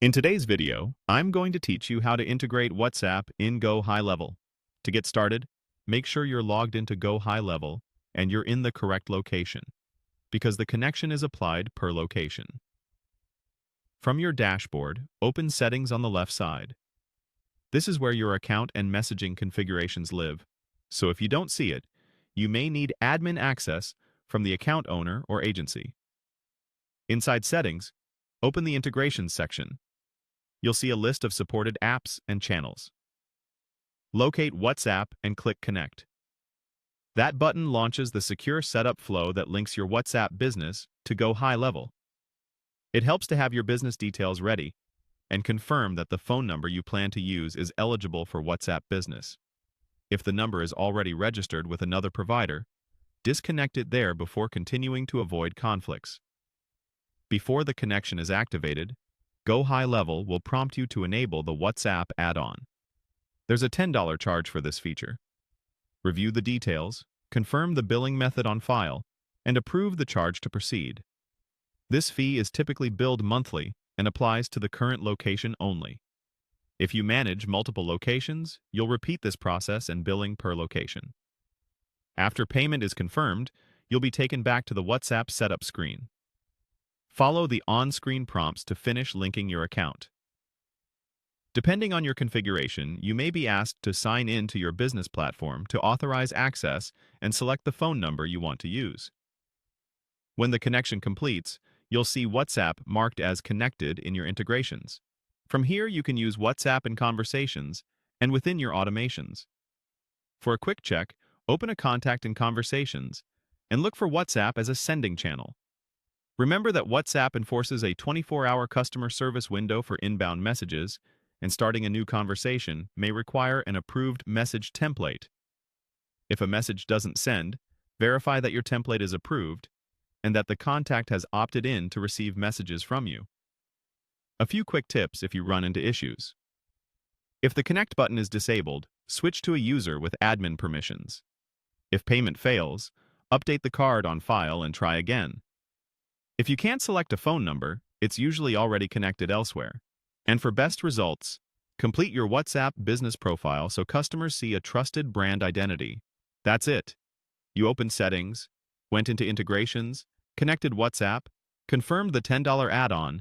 In today's video, I'm going to teach you how to integrate WhatsApp in Go High Level. To get started, make sure you're logged into Go High Level and you're in the correct location, because the connection is applied per location. From your dashboard, open Settings on the left side. This is where your account and messaging configurations live, so if you don't see it, you may need admin access from the account owner or agency. Inside Settings, open the Integrations section. You'll see a list of supported apps and channels. Locate WhatsApp and click Connect. That button launches the secure setup flow that links your WhatsApp business to Go High Level. It helps to have your business details ready and confirm that the phone number you plan to use is eligible for WhatsApp Business. If the number is already registered with another provider, disconnect it there before continuing to avoid conflicts. Before the connection is activated, Go High Level will prompt you to enable the WhatsApp add-on. There's a $10 charge for this feature. Review the details, confirm the billing method on file, and approve the charge to proceed. This fee is typically billed monthly and applies to the current location only. If you manage multiple locations, you'll repeat this process and billing per location. After payment is confirmed, you'll be taken back to the WhatsApp setup screen. Follow the on-screen prompts to finish linking your account. Depending on your configuration, you may be asked to sign in to your business platform to authorize access and select the phone number you want to use. When the connection completes, you'll see WhatsApp marked as connected in your integrations. From here, you can use WhatsApp in conversations and within your automations. For a quick check, open a contact in Conversations and look for WhatsApp as a sending channel. Remember that WhatsApp enforces a 24-hour customer service window for inbound messages, and starting a new conversation may require an approved message template. If a message doesn't send, verify that your template is approved and that the contact has opted in to receive messages from you. A few quick tips if you run into issues. If the Connect button is disabled, switch to a user with admin permissions. If payment fails, update the card on file and try again. If you can't select a phone number, it's usually already connected elsewhere. And for best results, complete your WhatsApp business profile so customers see a trusted brand identity. That's it. You opened Settings, went into Integrations, connected WhatsApp, confirmed the $10 add-on,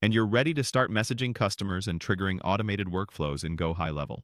and you're ready to start messaging customers and triggering automated workflows in Go High Level.